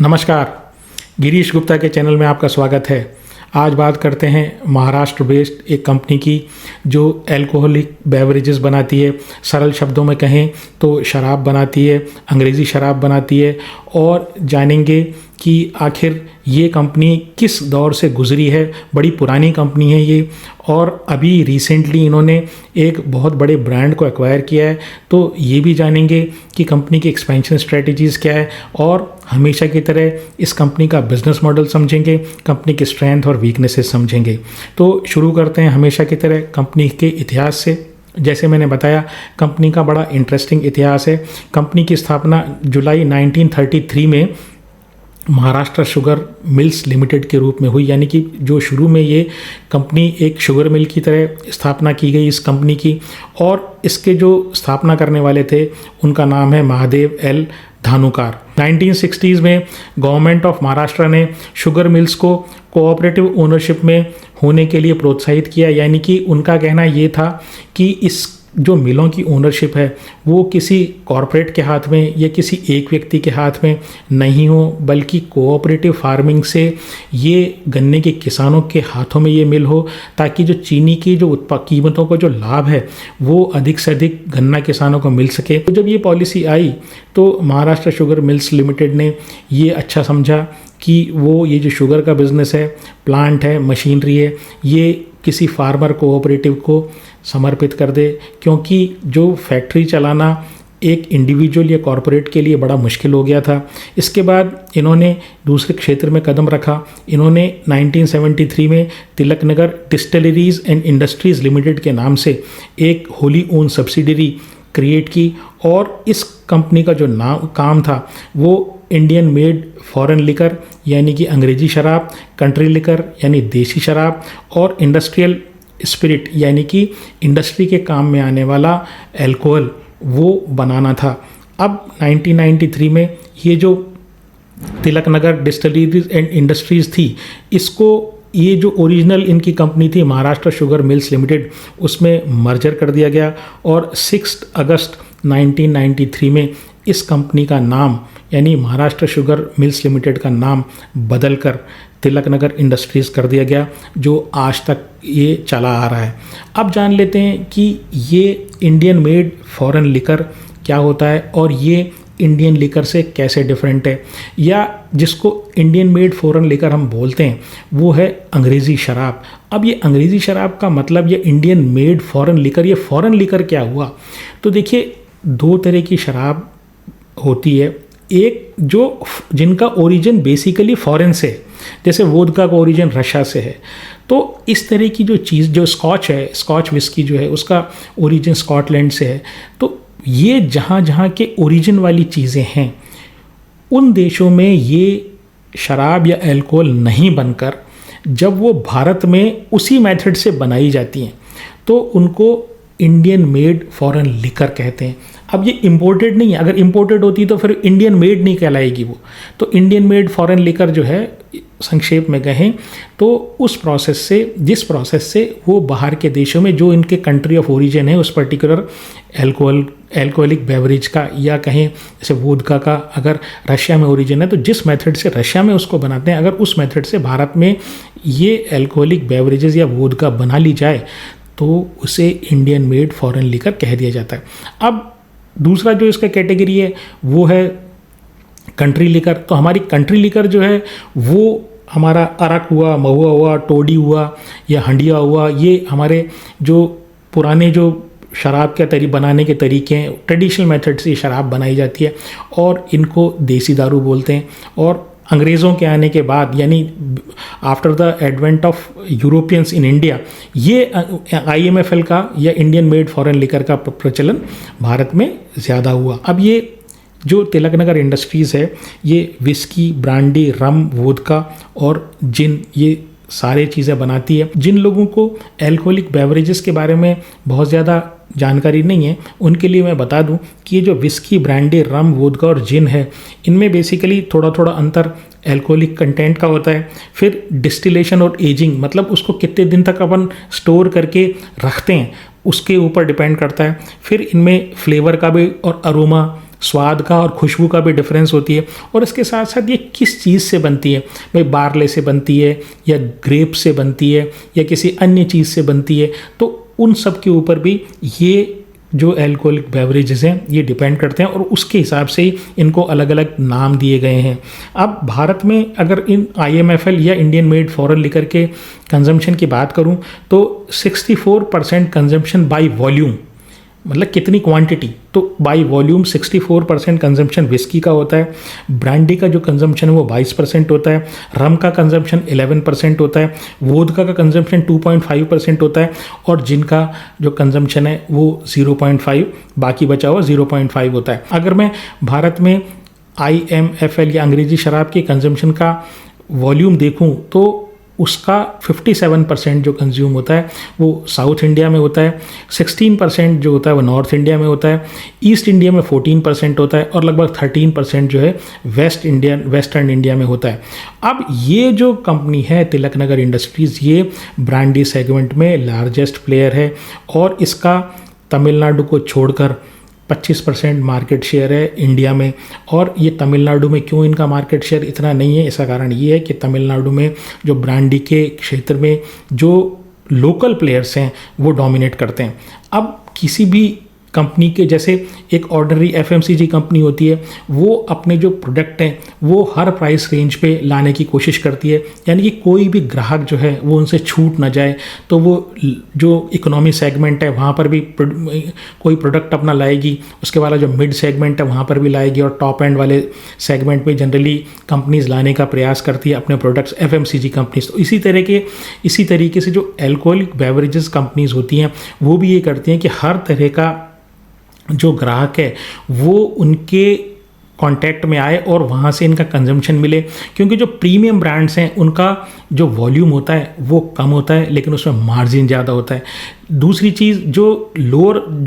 नमस्कार, गिरीश गुप्ता के चैनल में आपका स्वागत है। आज बात करते हैं महाराष्ट्र बेस्ड एक कंपनी की जो अल्कोहलिक बेवरेजेस बनाती है। सरल शब्दों में कहें तो शराब बनाती है, अंग्रेज़ी शराब बनाती है। और जानेंगे कि आखिर ये कंपनी किस दौर से गुजरी है। बड़ी पुरानी कंपनी है ये, और अभी रिसेंटली इन्होंने एक बहुत बड़े ब्रांड को एक्वायर किया है। तो ये भी जानेंगे कि कंपनी की एक्सपेंशन स्ट्रेटजीज़ क्या है, और हमेशा की तरह इस कंपनी का बिजनेस मॉडल समझेंगे, कंपनी की स्ट्रेंथ और वीकनेसेस समझेंगे। तो शुरू करते हैं हमेशा की तरह कंपनी के इतिहास से। जैसे मैंने बताया, कंपनी का बड़ा इंटरेस्टिंग इतिहास है। कंपनी की स्थापना जुलाई 1933 में महाराष्ट्र शुगर मिल्स लिमिटेड के रूप में हुई, यानी कि जो शुरू में ये कंपनी एक शुगर मिल की तरह स्थापना की गई इस कंपनी की। और इसके जो स्थापना करने वाले थे उनका नाम है महादेव एल धानुकार। 1960s में गवर्नमेंट ऑफ महाराष्ट्र ने शुगर मिल्स को कोऑपरेटिव ओनरशिप में होने के लिए प्रोत्साहित किया, यानी कि उनका कहना ये था कि इस जो मिलों की ओनरशिप है वो किसी कॉरपोरेट के हाथ में या किसी एक व्यक्ति के हाथ में नहीं हो, बल्कि कोऑपरेटिव फार्मिंग से ये गन्ने के किसानों के हाथों में ये मिल हो, ताकि जो चीनी की जो कीमतों का जो लाभ है वो अधिक से अधिक गन्ना किसानों को मिल सके। तो जब ये पॉलिसी आई तो महाराष्ट्र शुगर मिल्स लिमिटेड ने ये अच्छा समझा कि वो ये जो शुगर का बिज़नेस है, प्लांट है, मशीनरी है, ये किसी फार्मर कोऑपरेटिव को समर्पित कर दे, क्योंकि जो फैक्ट्री चलाना एक इंडिविजुअल या कॉरपोरेट के लिए बड़ा मुश्किल हो गया था। इसके बाद इन्होंने दूसरे क्षेत्र में कदम रखा। इन्होंने 1973 में Tilak Nagar distilleries and industries limited के नाम से एक होली ओन सब्सिडरी क्रिएट की, और इस कंपनी का जो काम था वो इंडियन मेड फॉरेन लिकर यानी कि अंग्रेज़ी शराब, कंट्री लिकर यानी देसी शराब, और इंडस्ट्रियल स्पिरिट यानी कि इंडस्ट्री के काम में आने वाला अल्कोहल वो बनाना था। अब 1993 में ये जो Tilak Nagar distilleries and industries थी, इसको ये जो ओरिजिनल इनकी कंपनी थी महाराष्ट्र शुगर मिल्स लिमिटेड, उसमें मर्जर कर दिया गया, और 6 अगस्त 1993 में इस कंपनी का नाम यानी महाराष्ट्र शुगर मिल्स लिमिटेड का नाम बदलकर तिलक नगर इंडस्ट्रीज़ कर दिया गया, जो आज तक ये चला आ रहा है। अब जान लेते हैं कि ये इंडियन मेड फॉरेन लिकर क्या होता है और ये इंडियन लिकर से कैसे डिफरेंट है, या जिसको इंडियन मेड फॉरेन लिकर हम बोलते हैं वो है अंग्रेज़ी शराब। अब ये अंग्रेज़ी शराब का मतलब ये इंडियन मेड फॉरेन लिकर, ये फॉरेन लिकर क्या हुआ? तो देखिए, 2 तरह की शराब होती है। एक जो जिनका ओरिजिन बेसिकली फॉरेन से, जैसे वोदका का ओरिजिन रशिया से है, तो इस तरह की जो चीज़ जो स्कॉच है, स्कॉच विस्की जो है उसका ओरिजिन स्कॉटलैंड से है। तो ये जहाँ जहाँ के ओरिजिन वाली चीज़ें हैं उन देशों में ये शराब या अल्कोहल नहीं बनकर जब वो भारत में उसी मेथड से बनाई जाती हैं तो उनको इंडियन मेड फॉरेन लिकर कहते हैं। अब ये इंपोर्टेड नहीं है, अगर इंपोर्टेड होती तो फिर इंडियन मेड नहीं कहलाएगी वो। तो इंडियन मेड फॉरेन लिकर जो है, संक्षेप में कहें तो उस प्रोसेस से, जिस प्रोसेस से वो बाहर के देशों में जो इनके कंट्री ऑफ ओरिजिन है उस पर्टिकुलर अल्कोहलिक बेवरेज का, या कहें जैसे वोदका का अगर रशिया में ओरिजिन है तो जिस मेथड से रशिया में उसको बनाते हैं, अगर उस मेथड से भारत में ये अल्कोहलिक बेवरेजेस या वोदका बना ली जाए तो उसे इंडियन मेड फॉरेन लिकर कह दिया जाता है। अब दूसरा जो इसका कैटेगरी है वो है कंट्री लिकर। तो हमारी कंट्री लिकर जो है वो हमारा अरक हुआ, महुआ हुआ, टोडी हुआ या हंडिया हुआ, ये हमारे जो पुराने जो शराब के बनाने के तरीके हैं, ट्रेडिशनल मेथड से शराब बनाई जाती है, और इनको देसी दारू बोलते हैं। और अंग्रेज़ों के आने के बाद, यानी after the advent of Europeans in India, ये IMFL का या इंडियन मेड फॉरेन लिकर का प्रचलन भारत में ज़्यादा हुआ। अब ये जो तिलक नगर इंडस्ट्रीज़ है ये विस्की, ब्रांडी, रम, वोदका और जिन, ये सारे चीज़ें बनाती है। जिन लोगों को अल्कोहलिक बेवरेजेस के बारे में बहुत ज़्यादा जानकारी नहीं है उनके लिए मैं बता दूं कि ये जो विस्की, ब्रांडी, रम, वोदका और जिन है, इनमें बेसिकली थोड़ा थोड़ा अंतर अल्कोहलिक कंटेंट का होता है। फिर डिस्टिलेशन और एजिंग, मतलब उसको कितने दिन तक अपन स्टोर करके रखते हैं उसके ऊपर डिपेंड करता है। फिर इनमें फ्लेवर का भी और अरोमा स्वाद का और खुशबू का भी डिफरेंस होती है। और इसके साथ साथ ये किस चीज़ से बनती है, भाई बार्ले से बनती है या ग्रेप से बनती है या किसी अन्य चीज़ से बनती है, तो उन सब के ऊपर भी ये जो अल्कोहलिक बेवरेजेस हैं ये डिपेंड करते हैं और उसके हिसाब से ही इनको अलग अलग नाम दिए गए हैं। अब भारत में अगर इन IMFL या इंडियन मेड फॉरेन लिकर के कंजम्पशन की बात करूं तो 64% कंजम्पशन बाय वॉल्यूम, मतलब कितनी क्वांटिटी, तो बाय वॉल्यूम 64% कंजम्पशन विस्की का होता है। ब्रांडी का जो कंजम्पशन है वो 22% होता है। रम का कंजम्पशन 11% होता है। वोदका का कंजम्पशन 2.5% होता है और जिनका जो कंजम्पशन है वो 0.5, बाकी बचा हुआ 0.5 होता है। अगर मैं भारत में IMFL या अंग्रेजी शराब के कंजम्पशन का वॉल्यूम देखूं तो उसका 57% जो कंज्यूम होता है वो साउथ इंडिया में होता है, 16% जो होता है वो नॉर्थ इंडिया में होता है, ईस्ट इंडिया में 14% होता है और लगभग 13% जो है वेस्टर्न इंडिया में होता है। अब ये जो कंपनी है तिलकनगर इंडस्ट्रीज़, ये ब्रांडी सेगमेंट में लार्जेस्ट प्लेयर है और इसका तमिलनाडु को छोड़कर 25% मार्केट शेयर है इंडिया में। और ये तमिलनाडु में क्यों इनका मार्केट शेयर इतना नहीं है, इसका कारण ये है कि तमिलनाडु में जो ब्रांडी के क्षेत्र में जो लोकल प्लेयर्स हैं वो डोमिनेट करते हैं। अब किसी भी कंपनी के, जैसे एक ऑर्डिनरी FMCG कंपनी होती है, वो अपने जो प्रोडक्ट हैं वो हर प्राइस रेंज पे लाने की कोशिश करती है, यानी कि कोई भी ग्राहक जो है वो उनसे छूट ना जाए। तो वो जो इकोनॉमी सेगमेंट है वहाँ पर भी कोई प्रोडक्ट अपना लाएगी, उसके वाला जो मिड सेगमेंट है वहाँ पर भी लाएगी और टॉप एंड वाले सेगमेंट में जनरली कंपनीज लाने का प्रयास करती है अपने प्रोडक्ट्स, FMCG कंपनीज। तो इसी तरीके से जो एल्कोहलिक बेवरेजेस कंपनीज होती हैं वो भी ये करती हैं कि हर तरह का जो ग्राहक है वो उनके कांटेक्ट में आए और वहाँ से इनका कंजम्पशन मिले, क्योंकि जो प्रीमियम ब्रांड्स हैं उनका जो वॉल्यूम होता है वो कम होता है लेकिन उसमें मार्जिन ज़्यादा होता है। दूसरी चीज़, जो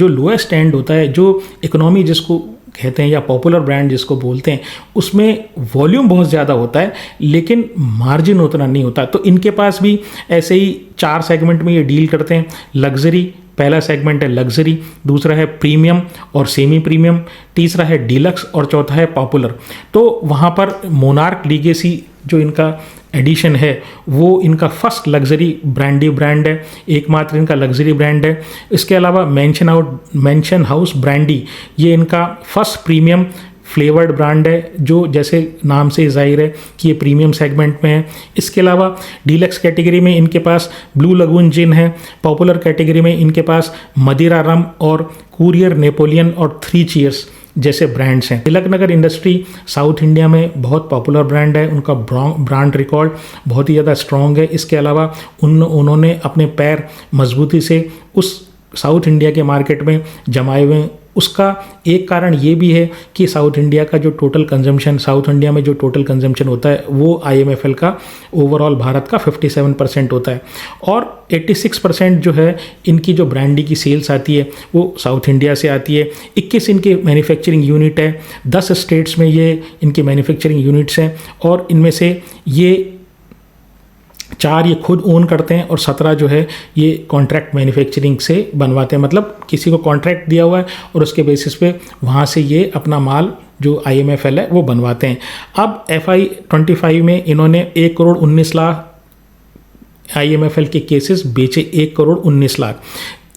लोएस्ट एंड होता है, जो इकोनॉमी जिसको कहते हैं या पॉपुलर ब्रांड जिसको बोलते हैं, उसमें वॉल्यूम बहुत ज़्यादा होता है लेकिन मार्जिन उतना नहीं होता। तो इनके पास भी ऐसे ही 4 सेगमेंट में ये डील करते हैं। लग्जरी, पहला सेगमेंट है लग्जरी, दूसरा है प्रीमियम और सेमी प्रीमियम, तीसरा है डीलक्स और चौथा है पॉपुलर। तो वहाँ पर मोनार्क लीगेसी जो इनका एडिशन है वो इनका फर्स्ट लग्जरी ब्रांडी ब्रांड है, एकमात्र इनका लग्जरी ब्रांड है। इसके अलावा मेंशन हाउस ब्रांडी, ये इनका फर्स्ट प्रीमियम फ्लेवर्ड ब्रांड है, जो जैसे नाम से जाहिर है कि ये प्रीमियम सेगमेंट में है। इसके अलावा डीलक्स कैटेगरी में इनके पास ब्लू लगून जिन है, पॉपुलर कैटेगरी में इनके पास मदिरा रम और कुरियर नेपोलियन और 3 चीयर्स जैसे ब्रांड्स हैं। तिलकनगर इंडस्ट्री साउथ इंडिया में बहुत पॉपुलर ब्रांड है, उनका ब्रांड रिकॉर्ड बहुत ही ज़्यादा स्ट्रॉन्ग है। इसके अलावा उन्होंने अपने पैर मजबूती से उस साउथ इंडिया के मार्केट में जमाए हुए हैं। उसका एक कारण ये भी है कि साउथ इंडिया में जो टोटल कंजम्पशन होता है वो IMFL का ओवरऑल भारत का 57% होता है और 86% जो है इनकी जो ब्रांडी की सेल्स आती है वो साउथ इंडिया से आती है। 21 इनके मैन्युफैक्चरिंग यूनिट है, 10 स्टेट्स में ये इनके मैन्युफैक्चरिंग यूनिट्स हैं और इनमें से ये 4 ये खुद ओन करते हैं और 17 जो है ये कॉन्ट्रैक्ट मैन्युफैक्चरिंग से बनवाते हैं, मतलब किसी को कॉन्ट्रैक्ट दिया हुआ है और उसके बेसिस पे वहाँ से ये अपना माल जो IMFL है वो बनवाते हैं। अब FY25 में इन्होंने 1 करोड़ 19 लाख IMFL के केसेस बेचे, 1 करोड़ 19 लाख।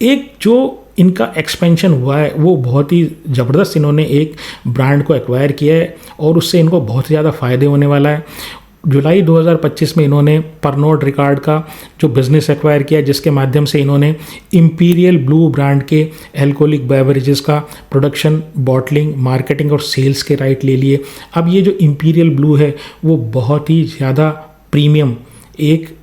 एक जो इनका एक्सपेंशन हुआ है वो बहुत ही ज़बरदस्त, इन्होंने एक ब्रांड को एक्वायर किया है और उससे इनको बहुत ज़्यादा फ़ायदे होने वाला है। जुलाई 2025 में इन्होंने परनोड रिकॉर्ड का जो बिज़नेस एक्वायर किया, जिसके माध्यम से इन्होंने इंपीरियल ब्लू ब्रांड के एल्कोहलिक बेवरेजेस का प्रोडक्शन, बॉटलिंग, मार्केटिंग और सेल्स के राइट ले लिए। अब ये जो इंपीरियल ब्लू है वो बहुत ही ज़्यादा प्रीमियम एक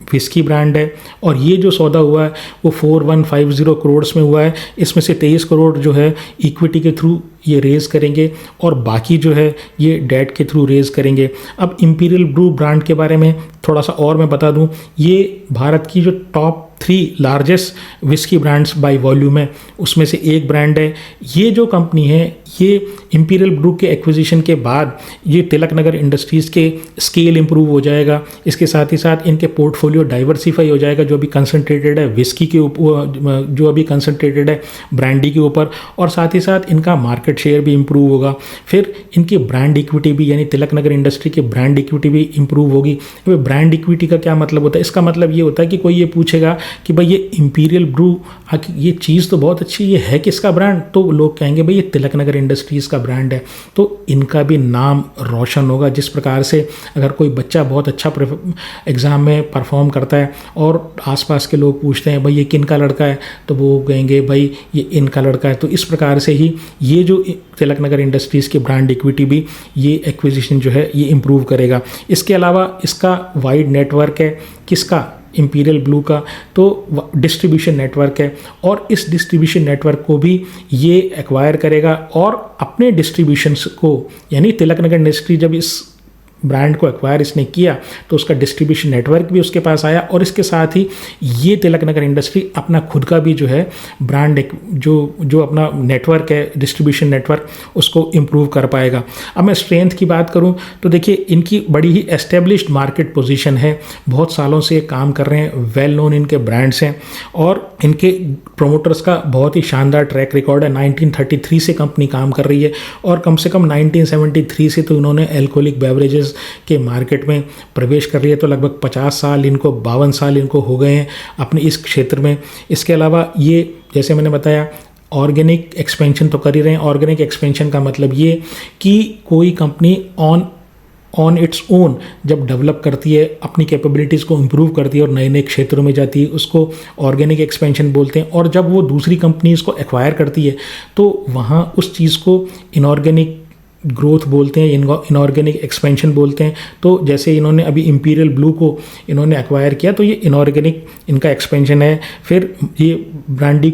विस्की ब्रांड है और ये जो सौदा हुआ है वो 4150 करोड़ में हुआ है। इसमें से 23 करोड़ जो है इक्विटी के थ्रू ये रेज़ करेंगे और बाकी जो है ये डेट के थ्रू रेज़ करेंगे। अब इंपीरियल ब्लू ब्रांड के बारे में थोड़ा सा और मैं बता दूं, ये भारत की जो top 3 largest whisky brands by volume है उसमें से एक ब्रांड है। ये जो कंपनी है ये इंपीरियल ब्रू के एक्विजिशन के बाद ये तिलक नगर इंडस्ट्रीज़ के स्केल इंप्रूव हो जाएगा। इसके साथ ही साथ इनके पोर्टफोलियो डाइवर्सिफाई हो जाएगा, जो अभी कंसंट्रेटेड है विस्की के ऊपर, जो अभी कंसंट्रेटेड है ब्रांडी के ऊपर, और साथ ही साथ इनका मार्केट शेयर भी इंप्रूव होगा। फिर इनकी ब्रांड इक्विटी भी, यानी तिलक नगर इंडस्ट्री की ब्रांड इक्विटी भी इंप्रूव होगी। ब्रांड इक्विटी का क्या मतलब होता है? इसका मतलब ये होता है कि कोई ये पूछेगा कि भाई ये इंपीरियल ब्रू, ये चीज़ तो बहुत अच्छी, ये है किसका ब्रांड? तो लोग कहेंगे भाई ये तिलक नगर इंडस्ट्रीज़ का ब्रांड है। तो इनका भी नाम रोशन होगा। जिस प्रकार से अगर कोई बच्चा बहुत अच्छा एग्ज़ाम में परफॉर्म करता है और आसपास के लोग पूछते हैं भाई ये किन का लड़का है, तो वो कहेंगे भाई ये इनका लड़का है। तो इस प्रकार से ही ये जो तिलक नगर इंडस्ट्रीज़ की ब्रांड इक्विटी भी ये एक्विजिशन जो है ये इम्प्रूव करेगा। इसके अलावा इसका वाइड नेटवर्क है, किसका? इंपीरियल ब्लू का। तो डिस्ट्रीब्यूशन नेटवर्क है और इस डिस्ट्रीब्यूशन नेटवर्क को भी ये एक्वायर करेगा और अपने डिस्ट्रीब्यूशंस को, यानी तिलक नगर इंडस्ट्री जब इस ब्रांड को एक्वायर इसने किया तो उसका डिस्ट्रीब्यूशन नेटवर्क भी उसके पास आया, और इसके साथ ही ये तिलक नगर इंडस्ट्री अपना खुद का भी जो है ब्रांड जो अपना नेटवर्क है, डिस्ट्रीब्यूशन नेटवर्क, उसको इम्प्रूव कर पाएगा। अब मैं स्ट्रेंथ की बात करूं तो देखिए इनकी बड़ी ही एस्टेब्लिश्ड मार्केट पोजीशन है, बहुत सालों से काम कर रहे हैं, वेल नोन इनके ब्रांड्स हैं और इनके प्रोमोटर्स का बहुत ही शानदार ट्रैक रिकॉर्ड है। 1933 से कंपनी काम कर रही है और कम से कम 1973 से तो उन्होंने एल्कोहलिक बेवरेजेस के मार्केट में प्रवेश कर रही है। तो लगभग 50 साल इनको, 52 साल इनको हो गए हैं अपने इस क्षेत्र में। इसके अलावा ये, जैसे मैंने बताया, ऑर्गेनिक एक्सपेंशन तो कर ही रहे हैं। ऑर्गेनिक एक्सपेंशन का मतलब ये कि कोई कंपनी ऑन इट्स ओन जब डेवलप करती है, अपनी कैपेबिलिटीज़ को इम्प्रूव करती है और नए नए क्षेत्रों में जाती है, उसको ऑर्गेनिक एक्सपेंशन बोलते हैं। और जब वो दूसरी कंपनीज़ को एक्वायर करती है तो वहाँ उस चीज़ को इनऑर्गेनिक ग्रोथ बोलते हैं, इनऑर्गेनिक एक्सपेंशन बोलते हैं। तो जैसे इन्होंने अभी इंपीरियल ब्लू को इन्होंने एक्वायर किया तो ये इनऑर्गेनिक इनका एक्सपेंशन है। फिर ये ब्रांडी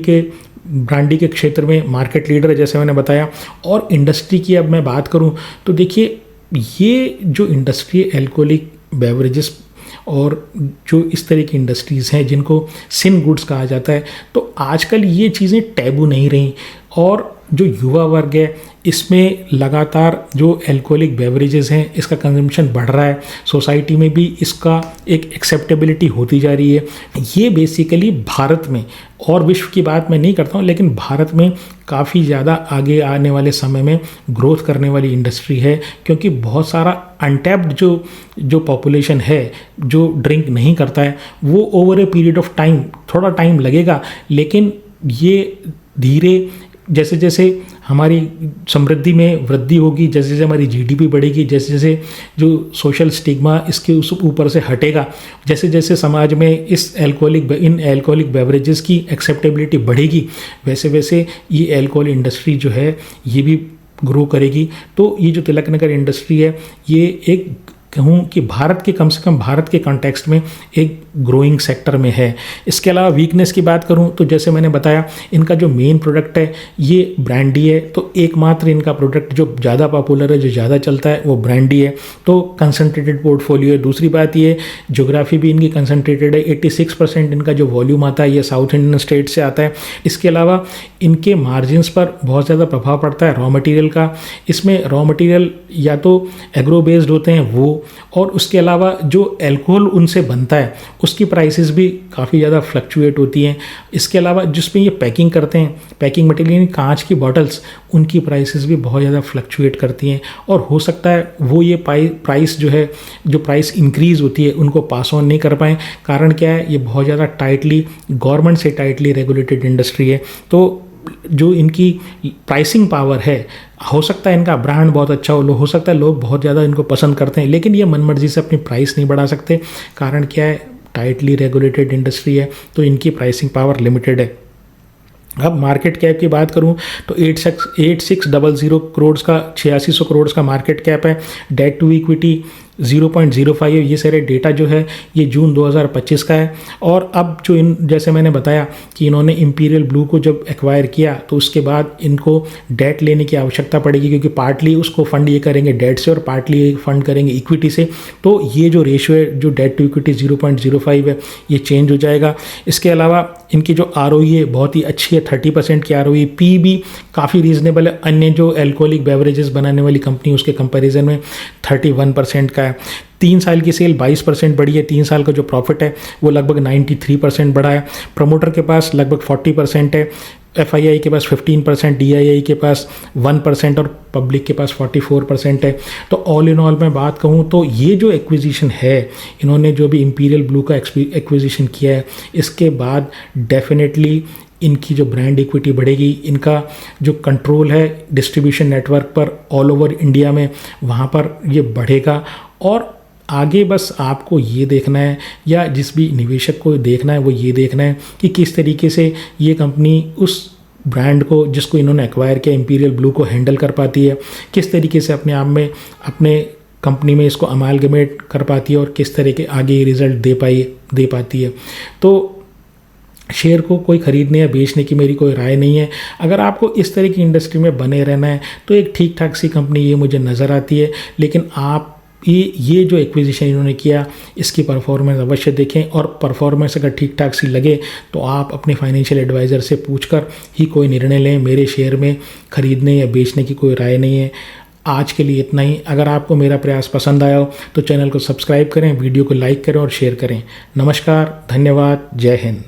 के क्षेत्र में मार्केट लीडर है, जैसे मैंने बताया। और इंडस्ट्री की अब मैं बात करूं तो देखिए ये जो इंडस्ट्री एल्कोहलिक बेवरेजेस और जो इस तरह की इंडस्ट्रीज़ हैं जिनको सिन गुड्स कहा जाता है, तो आजकल ये चीज़ें टैबू नहीं रहीं और जो युवा वर्ग है इसमें लगातार जो एल्कोहलिक बेवरेजेस हैं इसका कंजम्पशन बढ़ रहा है। सोसाइटी में भी इसका एक एक्सेप्टेबिलिटी होती जा रही है। ये बेसिकली भारत में, और विश्व की बात मैं नहीं करता हूँ, लेकिन भारत में काफ़ी ज़्यादा आगे आने वाले समय में ग्रोथ करने वाली इंडस्ट्री है, क्योंकि बहुत सारा अनटैप्ड जो पॉपुलेशन है जो ड्रिंक नहीं करता है, वो over a period of time, थोड़ा टाइम लगेगा, लेकिन ये धीरे जैसे जैसे हमारी समृद्धि में वृद्धि होगी, जैसे जैसे हमारी जीडीपी बढ़ेगी, जैसे जैसे जो सोशल स्टिग्मा इसके उस ऊपर से हटेगा, जैसे जैसे समाज में इन एल्कोहलिक बेवरेजेस की एक्सेप्टेबिलिटी बढ़ेगी, वैसे वैसे ये एल्कोहल इंडस्ट्री जो है ये भी ग्रो करेगी। तो ये जो तिलक नगर इंडस्ट्री है ये एक कहूँ कि भारत के, कम से कम भारत के कॉन्टेक्स्ट में एक ग्रोइंग सेक्टर में है। इसके अलावा वीकनेस की बात करूँ तो जैसे मैंने बताया इनका जो मेन प्रोडक्ट है ये ब्रांडी है। तो एकमात्र इनका प्रोडक्ट जो ज़्यादा पॉपुलर है, जो ज़्यादा चलता है, वो ब्रांडी है। तो कंसनट्रेटेड पोर्टफोलियो है। दूसरी बात ये, ज्योग्राफी भी इनकी कंसनट्रेटेड है। 86% इनका जो वॉल्यूम आता है ये साउथ इंडियन स्टेट से आता है। इसके अलावा इनके मार्जिन्स पर बहुत ज़्यादा प्रभाव पड़ता है रॉ मटेरियल का। इसमें रॉ मटेरियल या तो एग्रो बेस्ड होते हैं वो, और उसके अलावा जो एल्कोहल उनसे बनता है उसकी प्राइसेस भी काफ़ी ज़्यादा फ्लक्चुएट होती हैं। इसके अलावा जिसमें ये पैकिंग करते हैं, पैकिंग मटेरियल कांच की बॉटल्स, उनकी प्राइसेस भी बहुत ज़्यादा फ्लक्चुएट करती हैं। और हो सकता है वो ये प्राइस जो है, जो प्राइस इंक्रीज़ होती है उनको पास ऑन नहीं कर पाएँ। कारण क्या है, ये बहुत ज़्यादा टाइटली, गवर्नमेंट से टाइटली रेगुलेटेड इंडस्ट्री है। तो जो इनकी प्राइसिंग पावर है, हो सकता है इनका ब्रांड बहुत अच्छा हो सकता है लोग बहुत ज़्यादा इनको पसंद करते हैं, लेकिन ये मनमर्जी से अपनी प्राइस नहीं बढ़ा सकते। कारण क्या है, टाइटली रेगुलेटेड इंडस्ट्री है तो इनकी प्राइसिंग पावर लिमिटेड है। अब मार्केट कैप की बात करूं तो 8600 करोड़ का, 8600 करोड़ का मार्केट कैप है। डेट टू इक्विटी 0.05 है। ये सारे डेटा जो है ये जून 2025 का है। और अब जो जैसे मैंने बताया कि इन्होंने इंपीरियल ब्लू को जब एक्वायर किया तो उसके बाद इनको डेट लेने की आवश्यकता पड़ेगी, क्योंकि पार्टली उसको फंड ये करेंगे डेट से और पार्टली फंड करेंगे इक्विटी से। तो ये जो रेशियो है, जो डेट टू इक्विटी 0.05 है, ये चेंज हो जाएगा। इसके अलावा इनकी जो ROE है बहुत ही अच्छी है, 30% की ROE। पी भी काफ़ी रीजनेबल है, अन्य जो अल्कोहलिक बेवरेजेस बनाने वाली कंपनी उसके कंपैरिजन में 31% का है। 3 साल की सेल 22% बढ़ी है, 3 साल का जो प्रॉफिट है वो लगभग 93% बढ़ा है। प्रमोटर के पास लगभग 40% है, FII के पास 15%, DII के पास 1% और पब्लिक के पास 44% है। तो ऑल इन ऑल मैं बात कहूँ तो ये जो एक्विजिशन है, इन्होंने जो भी इंपीरियल ब्लू का एक्विजिशन किया है, इसके बाद डेफिनेटली इनकी जो ब्रांड इक्विटी बढ़ेगी, इनका जो कंट्रोल है डिस्ट्रीब्यूशन नेटवर्क पर ऑल ओवर इंडिया में, वहाँ पर ये बढ़ेगा। और आगे बस आपको ये देखना है, या जिस भी निवेशक को देखना है वो ये देखना है कि किस तरीके से ये कंपनी उस ब्रांड को जिसको इन्होंने एक्वायर किया इंपीरियल ब्लू को हैंडल कर पाती है, किस तरीके से अपने आप में अपने कंपनी में इसको अमालगमेट कर पाती है और किस तरह के आगे रिजल्ट दे पाती है। तो शेयर को कोई ख़रीदने या बेचने की मेरी कोई राय नहीं है। अगर आपको इस तरह की इंडस्ट्री में बने रहना है तो एक ठीक ठाक सी कंपनी ये मुझे नज़र आती है। लेकिन आप ये जो एक्विजिशन इन्होंने किया इसकी परफॉर्मेंस अवश्य देखें, और परफॉर्मेंस अगर ठीक ठाक सी लगे तो आप अपने फाइनेंशियल एडवाइज़र से पूछकर ही कोई निर्णय लें। मेरे शेयर में ख़रीदने या बेचने की कोई राय नहीं है। आज के लिए इतना ही। अगर आपको मेरा प्रयास पसंद आया हो तो चैनल को सब्सक्राइब करें, वीडियो को लाइक करें और शेयर करें। नमस्कार, धन्यवाद, जय हिंद।